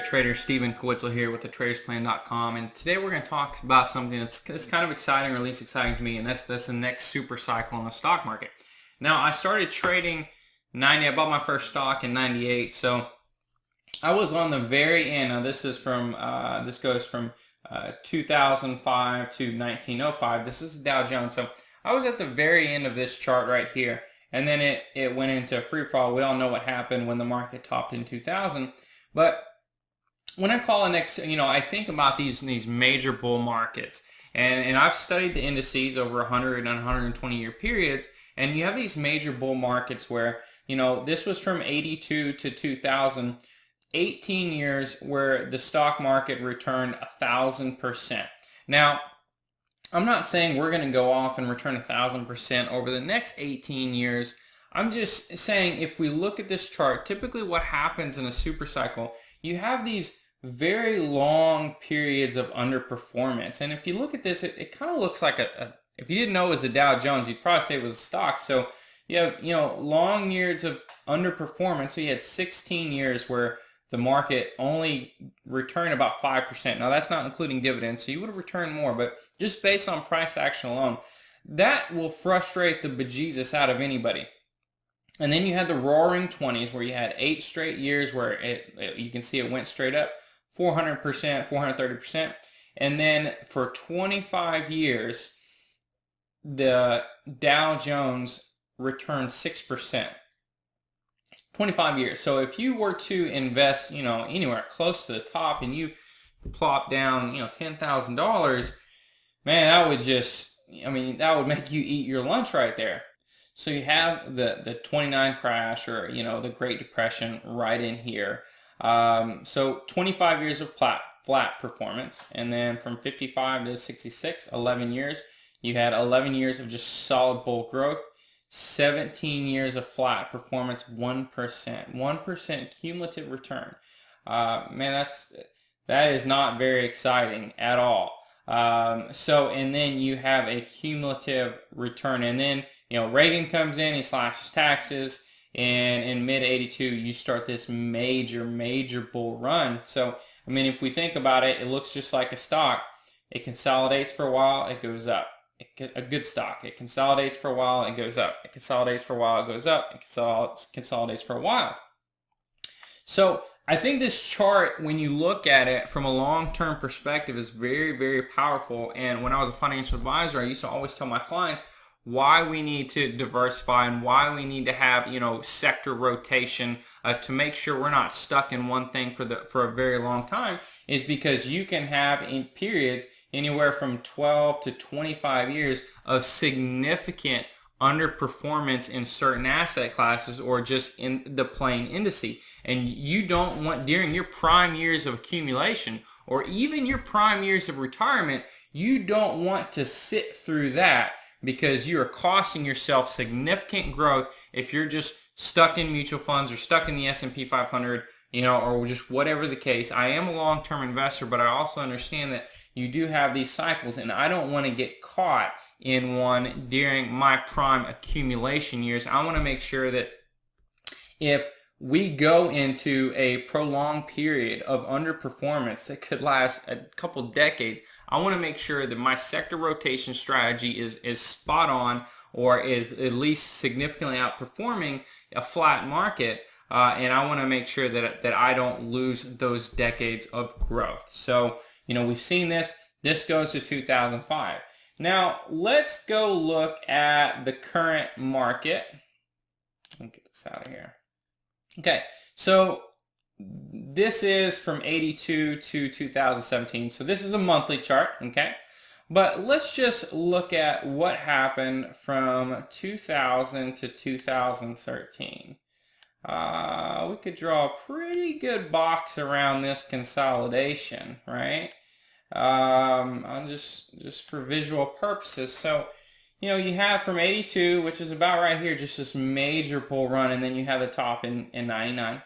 trader Stephen Kowitzel here with thetradersplan.com, and today we're going to talk about something that's kind of exciting, or at least exciting to me, and that's the next super cycle in the stock market. Now, I started trading I bought my first stock in 98, so I was on the very end. Now, this goes from 2005 to 1905. This is the Dow Jones, so I was at the very end of this chart right here, and then it went into a free fall. We all know what happened when the market topped in 2000. But when I call the next, I think about these major bull markets, and I've studied the indices over 100 and 120 year periods, and you have these major bull markets where, this was from 82 to 2000, 18 years where the stock market returned 1,000%. Now, I'm not saying we're going to go off and return 1,000% over the next 18 years. I'm just saying, if we look at this chart, typically what happens in a super cycle, you have these very long periods of underperformance. And if you look at this, it kind of looks like if you didn't know it was the Dow Jones, you'd probably say it was a stock. So you have, long years of underperformance. So you had 16 years where the market only returned about 5%. Now, that's not including dividends, so you would have returned more, but just based on price action alone, that will frustrate the bejesus out of anybody. And then you had the roaring 20s where you had 8 straight years where you can see it went straight up 400%, 430%. And then for 25 years, the Dow Jones returned 6%. 25 years. So if you were to invest, anywhere close to the top and you plop down, $10,000, man, that would make you eat your lunch right there. So you have the 29 crash, or the Great Depression right in here. So 25 years of flat performance, and then from 55 to 66, 11 years. You had 11 years of just solid bull growth, 17 years of flat performance, 1% cumulative return. Man, that is not very exciting at all. And then you have a cumulative return, and then Reagan comes in, he slashes taxes, and in mid-82 you start this major bull run. So if we think about it, it looks just like a stock. It consolidates for a while, it goes up. A good stock, it consolidates for a while, it goes up. It consolidates for a while, it goes up. It consolidates for a while. So I think this chart, when you look at it from a long-term perspective, is very powerful. And when I was a financial advisor, I used to always tell my clients why we need to diversify and why we need to have sector rotation to make sure we're not stuck in one thing for a very long time, is because you can have in periods anywhere from 12 to 25 years of significant underperformance in certain asset classes, or just in the plain indice. And you don't want, during your prime years of accumulation or even your prime years of retirement, you don't want to sit through that, because you are costing yourself significant growth if you're just stuck in mutual funds or stuck in the S&P 500, or just whatever the case. I am a long-term investor, but I also understand that you do have these cycles, and I don't want to get caught in one during my prime accumulation years. I want to make sure that if we go into a prolonged period of underperformance that could last a couple decades, I want to make sure that my sector rotation strategy is spot on, or is at least significantly outperforming a flat market. And I want to make sure that I don't lose those decades of growth. So, we've seen this. This goes to 2005. Now, let's go look at the current market. Let me get this out of here. Okay, so this is from 82 to 2017. So this is a monthly chart, okay? But let's just look at what happened from 2000 to 2013. We could draw a pretty good box around this consolidation, right? Just for visual purposes. So, you have from 82, which is about right here, just this major bull run, and then you have the top in 99.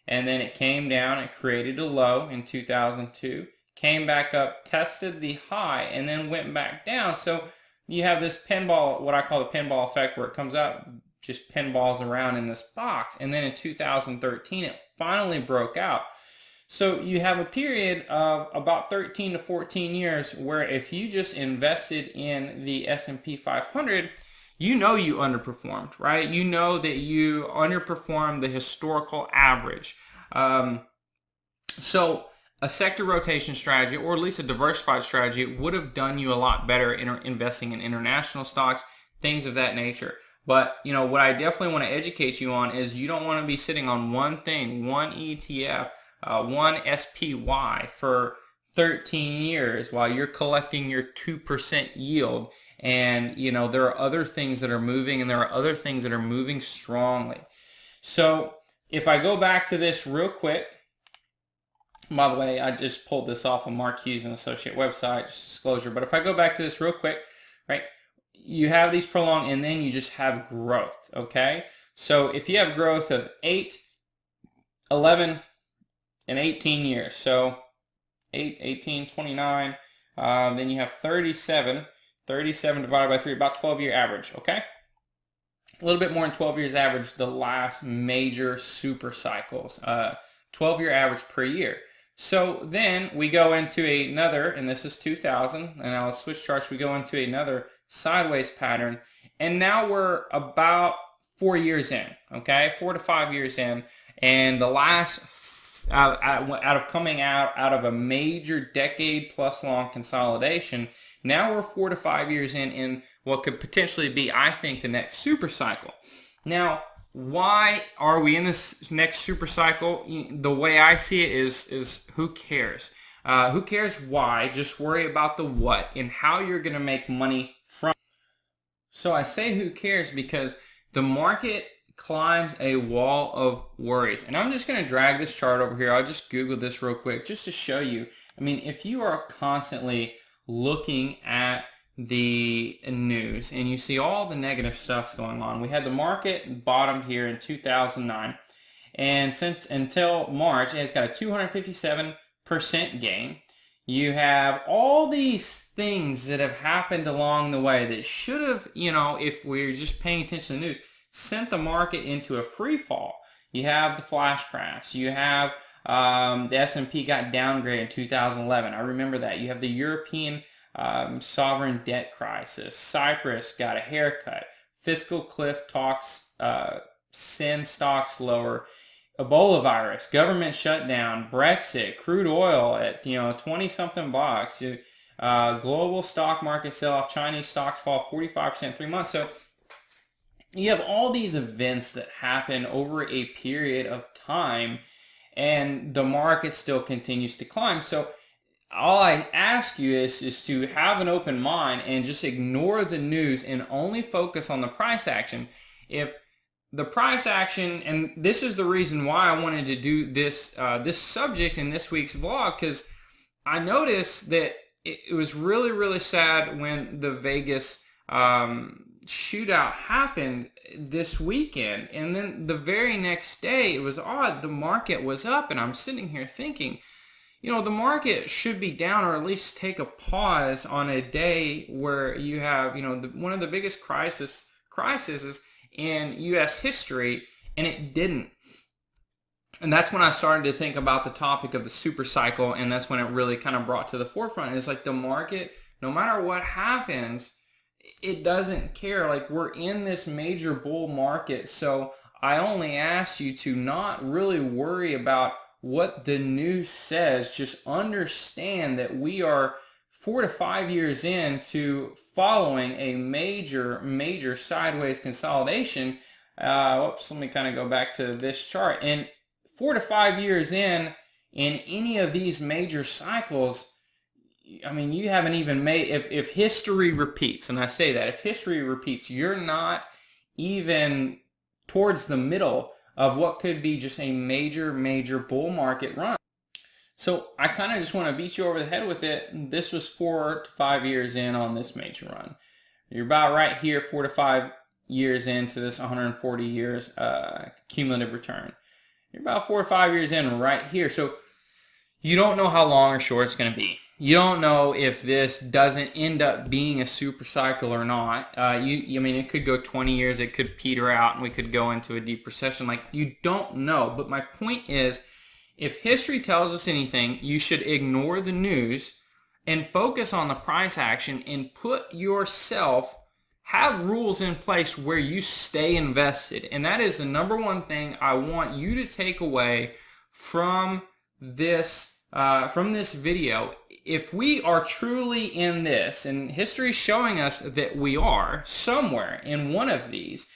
And then it came down, it created a low in 2002, came back up, tested the high, and then went back down. So you have this pinball, what I call the pinball effect, where it comes up, just pinballs around in this box. And then in 2013, it finally broke out. So you have a period of about 13 to 14 years where if you just invested in the S&P 500, you know you underperformed, right? You know that you underperformed the historical average. So a sector rotation strategy, or at least a diversified strategy, would have done you a lot better in investing in international stocks, things of that nature. But what I definitely want to educate you on is you don't want to be sitting on one thing, one ETF, one SPY for 13 years while you're collecting your 2% yield. And there are other things that are moving, and there are other things that are moving strongly. So if I go back to this real quick, by the way, I just pulled this off of Mark Hughes and Associate website, just disclosure. But if I go back to this real quick, right, you have these prolonged, and then you just have growth, okay? So if you have growth of 8, 11, and 18 years, so 8, 18, 29, then you have 37 divided by 3, about 12-year average, okay? A little bit more than 12 years average the last major super cycles, 12-year average per year. So then we go into another, and this is 2000, and I'll switch charts, we go into another sideways pattern, and now we're about 4 years in, okay, 4 to 5 years in, and the last, coming out of a major decade plus long consolidation, now we're 4 to 5 years in what could potentially be, I think, the next super cycle. Now, why are we in this next super cycle? The way I see it is who cares? Who cares why? Just worry about the what and how you're going to make money from. So I say who cares because the market climbs a wall of worries. And I'm just going to drag this chart over here. I'll just Google this real quick just to show you. I mean, if you are constantly looking at the news and you see all the negative stuff's going on. We had the market bottomed here in 2009, and until March, it has got a 257% gain. You have all these things that have happened along the way that should have, if we're just paying attention to the news, sent the market into a free fall. You have the flash crash. You have the S&P got downgraded in 2011. I remember that. You have the European sovereign debt crisis. Cyprus got a haircut. Fiscal cliff talks send stocks lower. Ebola virus, government shutdown, Brexit, crude oil at 20-something bucks. Global stock market sell-off. Chinese stocks fall 45% in 3 months. So you have all these events that happen over a period of time, and the market still continues to climb. So all I ask you is to have an open mind and just ignore the news and only focus on the price action. If the price action, and this is the reason why I wanted to do this this subject in this week's vlog, because I noticed that it was really, really sad when the Vegas shootout happened this weekend, and then the very next day it was odd, the market was up, and I'm sitting here thinking, the market should be down, or at least take a pause on a day where you have, one of the biggest crises in U.S. history, and it didn't. And that's when I started to think about the topic of the super cycle, and that's when it really kind of brought to the forefront. It's like the market, no matter what happens, it doesn't care. Like, we're in this major bull market, so I only ask you to not really worry about what the news says. Just understand that we are 4 to 5 years into following a major sideways consolidation. Let me kind of go back to this chart. And 4 to 5 years in any of these major cycles, I mean, you haven't even made, if history repeats, and I say that, if history repeats, you're not even towards the middle of what could be just a major bull market run. So I kind of just want to beat you over the head with it. This was 4 to 5 years in on this major run. You're about right here, 4 to 5 years into this 140 years cumulative return. You're about 4 or 5 years in right here. So you don't know how long or short it's going to be. You don't know if this doesn't end up being a super cycle or not. I mean, it could go 20 years, it could peter out, and we could go into a deep recession. Like, you don't know. But my point is if history tells us anything, you should ignore the news and focus on the price action and have rules in place where you stay invested. And that is the number one thing I want you to take away from this video. If we are truly in this, and history is showing us that we are somewhere in one of these,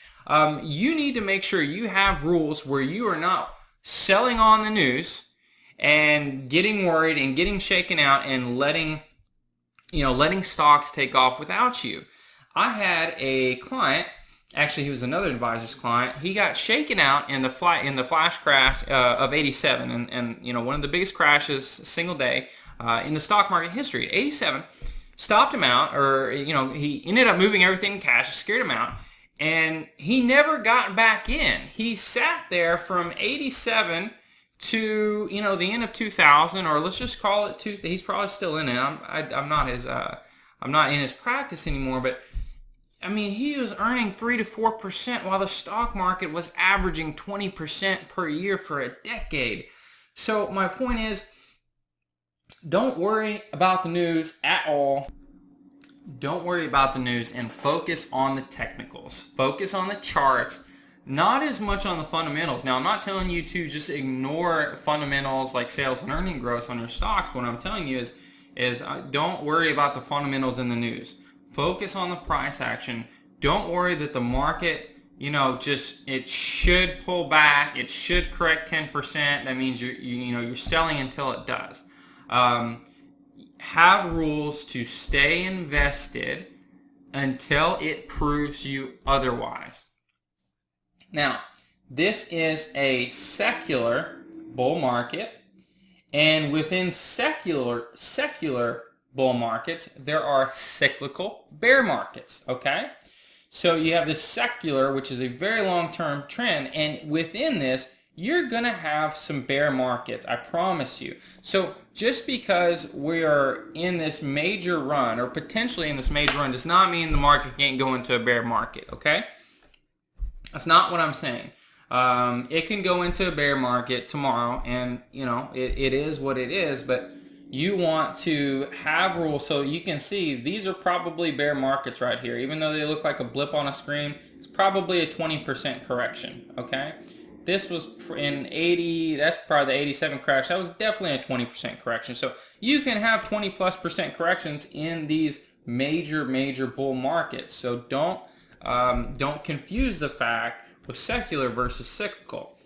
you need to make sure you have rules where you are not selling on the news and getting worried and getting shaken out and letting stocks take off without you. I had a client, actually he was another advisor's client. He got shaken out in the flash crash of '87, and one of the biggest crashes single day in the stock market history. '87 stopped him out, or he ended up moving everything in cash, scared him out, and he never got back in. He sat there from '87 to the end of 2000, or let's just call it he's probably still in it. I'm not in his practice anymore, but I mean, he was earning 3 to 4% while the stock market was averaging 20% per year for a decade. So my point is, don't worry about the news at all. Don't worry about the news and focus on the technicals. Focus on the charts, not as much on the fundamentals. Now, I'm not telling you to just ignore fundamentals like sales and earning growth on your stocks. What I'm telling you is don't worry about the fundamentals in the news. Focus on the price action. Don't worry that the market, it should pull back. It should correct 10%. That means you're selling until it does. Have rules to stay invested until it proves you otherwise. Now, this is a secular bull market, and within secular bull markets, there are cyclical bear markets, okay? So you have this secular, which is a very long-term trend, and within this, you're going to have some bear markets, I promise you. So just because we are in this major run, or potentially in this major run, does not mean the market can't go into a bear market, okay? That's not what I'm saying. It can go into a bear market tomorrow, and it is what it is, but you want to have rules. So you can see these are probably bear markets right here. Even though they look like a blip on a screen, it's probably a 20% correction, okay? This was in 80, that's probably the 87 crash. That was definitely a 20% correction. So you can have 20+% corrections in these major bull markets. So don't confuse the fact with secular versus cyclical.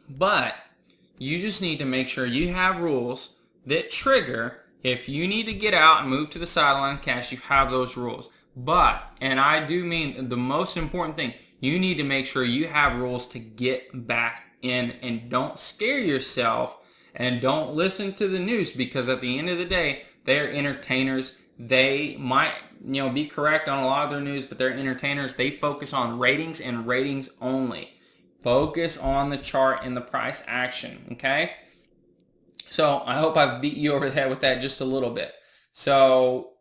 But you just need to make sure you have rules that trigger if you need to get out and move to the sideline cash. You have those rules. But, and I do mean the most important thing, you need to make sure you have rules to get back in, and don't scare yourself and don't listen to the news, because at the end of the day, they're entertainers. They might be correct on a lot of their news, but they're entertainers. They focus on ratings and ratings only. Focus on the chart and the price action, okay? So I hope I've beat you over the head with that just a little bit. So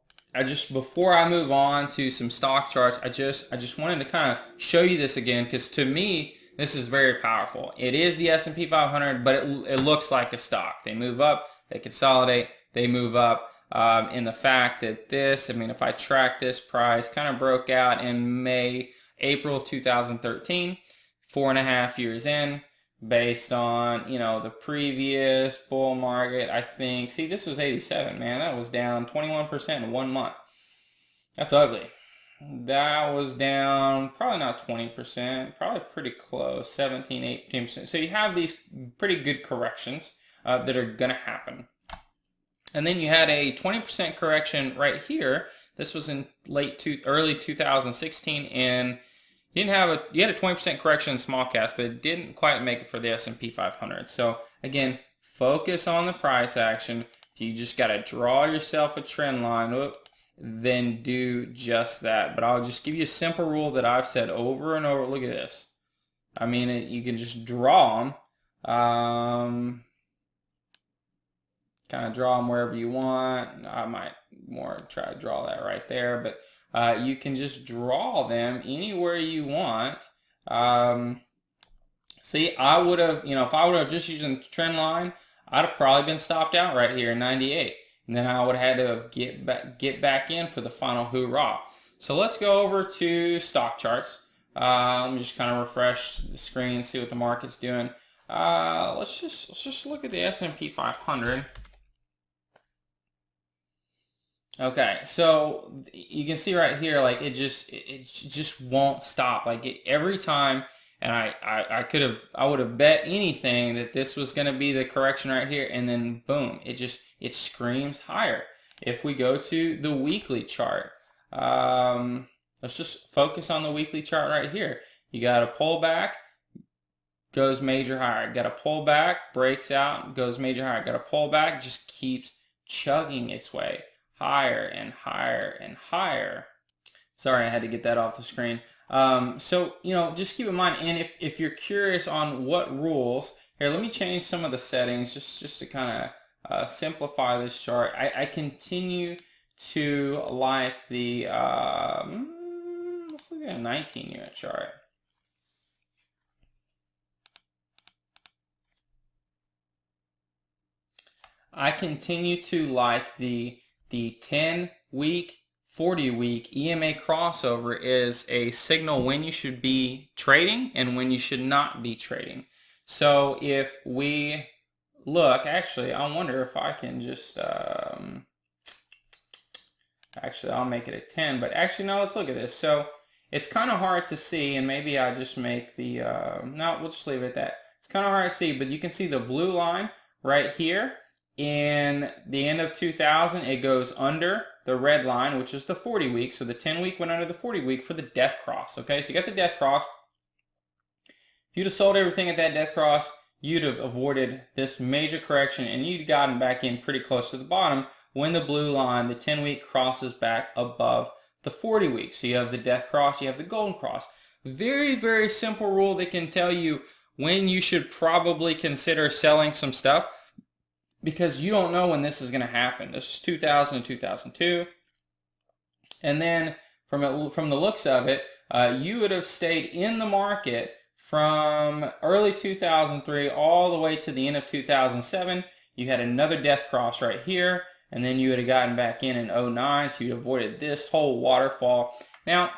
before I move on to some stock charts, I just wanted to kind of show you this again, because to me, this is very powerful. It is the S&P 500, but it looks like a stock. They move up, they consolidate, they move up. In the fact that if I track this price, kind of broke out in April of 2013, 4.5 years in, based on, the previous bull market, I think. See, this was 87, man. That was down 21% in 1 month. That's ugly. That was down probably not 20%, probably pretty close, 17, 18%. So you have these pretty good corrections that are going to happen. And then you had a 20% correction right here. This was in early 2016, and you had a 20% correction in small caps, but it didn't quite make it for the S&P 500. So again, focus on the price action. If you just got to draw yourself a trend line, then do just that. But I'll just give you a simple rule that I've said over and over. Look at this. I mean, you can just draw them. Kind of draw them wherever you want. I might more try to draw that right there, but you can just draw them anywhere you want. See, I would have, if I would have just used the trend line, I'd have probably been stopped out right here in 98. And then I would have had to have get back in for the final hoorah. So let's go over to stock charts. Let me just kind of refresh the screen, see what the market's doing. Let's just look at the S&P 500. Okay, so you can see right here, like it just won't stop. Like every time, and I would have bet anything that this was going to be the correction right here, and then boom, it screams higher. If we go to the weekly chart, let's just focus on the weekly chart right here. You got a pullback, goes major higher. Got a pullback, breaks out, goes major higher. Got a pullback, just keeps chugging its way higher and higher and higher. Sorry, I had to get that off the screen. So, just keep in mind, and if you're curious on what rules, here, let me change some of the settings just to kind of simplify this chart. I continue to like the, let's look at a 19-unit chart. I continue to like the 10-week, 40-week EMA crossover is a signal when you should be trading and when you should not be trading. So if we look, actually, I wonder if I can just, actually, I'll make it a 10, but actually, no, let's look at this. So it's kind of hard to see, and maybe I just make the, no, we'll just leave it at that. It's kind of hard to see, but you can see the blue line right here. In the end of 2000, it goes under the red line, which is the 40-week. So the 10-week went under the 40-week for the death cross. Okay, so you got the death cross. If you'd have sold everything at that death cross, you'd have avoided this major correction, and you'd gotten back in pretty close to the bottom when the blue line, the 10-week, crosses back above the 40-week. So you have the death cross, you have the golden cross. Very, very simple rule that can tell you when you should probably consider selling some stuff, because you don't know when this is going to happen. This is 2000 and 2002. And then from the looks of it, you would have stayed in the market from early 2003 all the way to the end of 2007. You had another death cross right here, and then you would have gotten back in 09, so you avoided this whole waterfall. Now,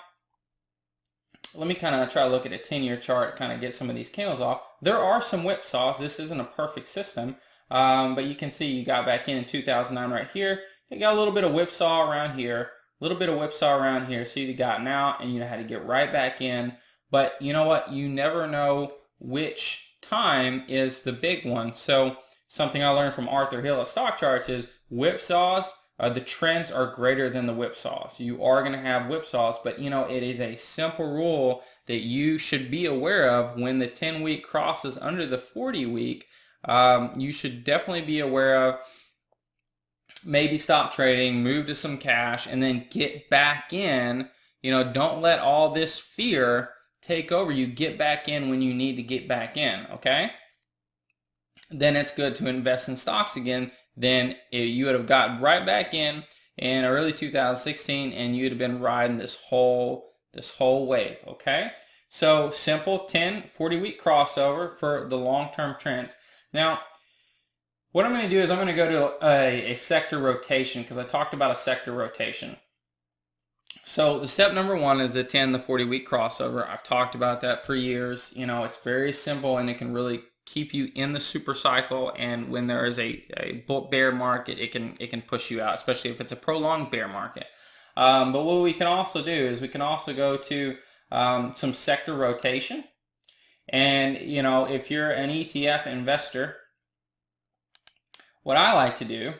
let me kind of try to look at a 10-year chart, kind of get some of these candles off. There are some whipsaws. This isn't a perfect system. But you can see you got back in 2009 right here. You got a little bit of whipsaw around here, a little bit of whipsaw around here. So you gotten out and you had to get right back in. But you know what? You never know which time is the big one. So something I learned from Arthur Hill at Stock Charts is whipsaws, the trends are greater than the whipsaws. You are going to have whipsaws, but it is a simple rule that you should be aware of when the 10-week crosses under the 40-week. You should definitely be aware of, maybe stop trading, move to some cash, and then get back in. Don't let all this fear take over you. Get back in when you need to get back in, okay? Then it's good to invest in stocks again. Then you would have got right back in early 2016, and you'd have been riding this whole wave, okay? So simple 10, 40-week crossover for the long-term trends. Now, what I'm going to do is I'm going to go to a sector rotation, because I talked about a sector rotation. So the step number one is the 10, the 40-week crossover. I've talked about that for years. It's very simple, and it can really keep you in the super cycle. And when there is a bear market, it can push you out, especially if it's a prolonged bear market. But what we can also do is we can also go to some sector rotation. And, if you're an ETF investor, what I like to do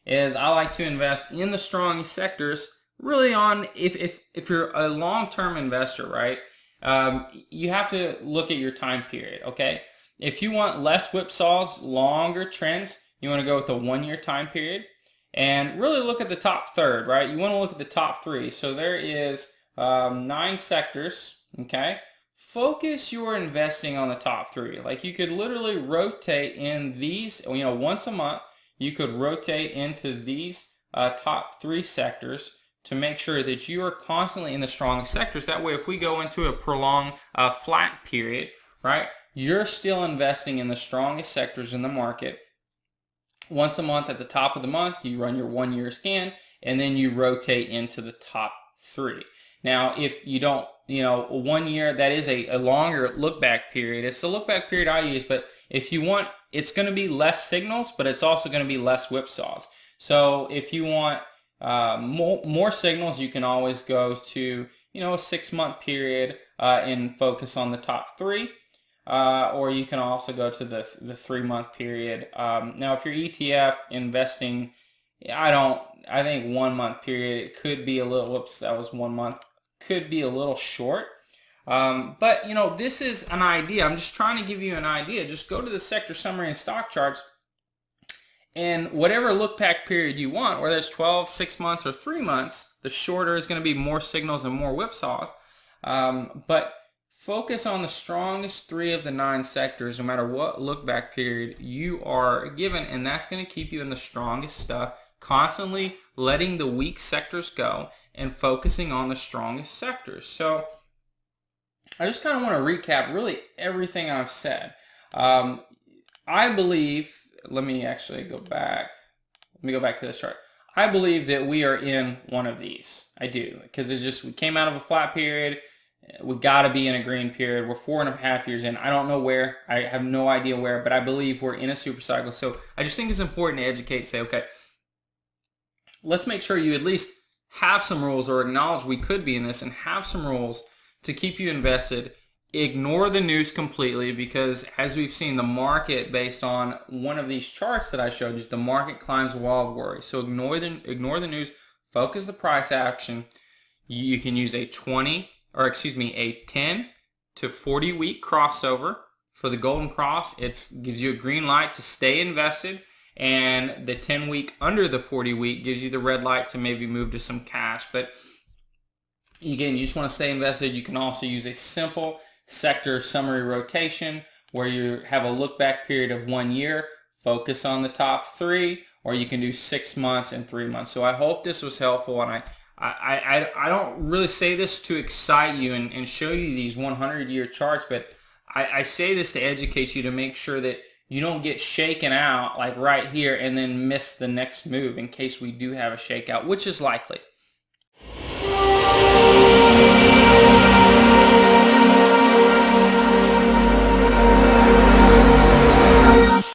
is I like to invest in the strong sectors, really on, if you're a long-term investor, right, you have to look at your time period, okay? If you want less whipsaws, longer trends, you want to go with the 1-year time period, and really look at the top third, right? You want to look at the top 3. So there is 9 sectors, okay? Focus your investing on the top 3. Like you could literally rotate in these, once a month, you could rotate into these top 3 sectors to make sure that you are constantly in the strong sectors. That way, if we go into a prolonged flat period, right, you're still investing in the strongest sectors in the market. Once a month at the top of the month, you run your 1 year scan, and then you rotate into the top 3. Now, if you don't, 1 year, that is a longer look back period. It's the look back period I use, but if you want, it's going to be less signals, but it's also going to be less whipsaws. So if you want more signals, you can always go to, a 6-month period and focus on the top 3. Or you can also go to the 3-month period. Now, if you're ETF investing, I think 1 month period, it could be a little, whoops, that was 1 month, could be a little short. But, this is an idea. I'm just trying to give you an idea. Just go to the sector summary and stock charts, and whatever look back period you want, whether it's 12, 6 months, or 3 months, the shorter is going to be more signals and more whipsaws. But focus on the strongest 3 of the 9 sectors, no matter what look back period you are given, and that's going to keep you in the strongest stuff, constantly letting the weak sectors go and focusing on the strongest sectors. So I just kind of want to recap really everything I've said. I believe, let me actually go back. Let me go back to this chart. I believe that we are in one of these. I do, because we came out of a flat period. We got to be in a green period. We're 4.5 years in. I don't know where. I have no idea where, but I believe we're in a super cycle. So I just think it's important to educate and say, okay, let's make sure you at least have some rules, or acknowledge we could be in this, and have some rules to keep you invested. Ignore the news completely, because as we've seen, the market, based on one of these charts that I showed you, the market climbs a wall of worry. So ignore the news, focus the price action. You can use a 10 to 40 week crossover. For the golden cross, it gives you a green light to stay invested, and the 10 week under the 40 week gives you the red light to maybe move to some cash. But again, you just want to stay invested. You can also use a simple sector summary rotation where you have a look back period of 1 year, focus on the top 3, or you can do 6 months and 3 months. So I hope this was helpful, and I don't really say this to excite you and show you these 100-year charts, but I say this to educate you, to make sure that you don't get shaken out like right here and then miss the next move in case we do have a shakeout, which is likely.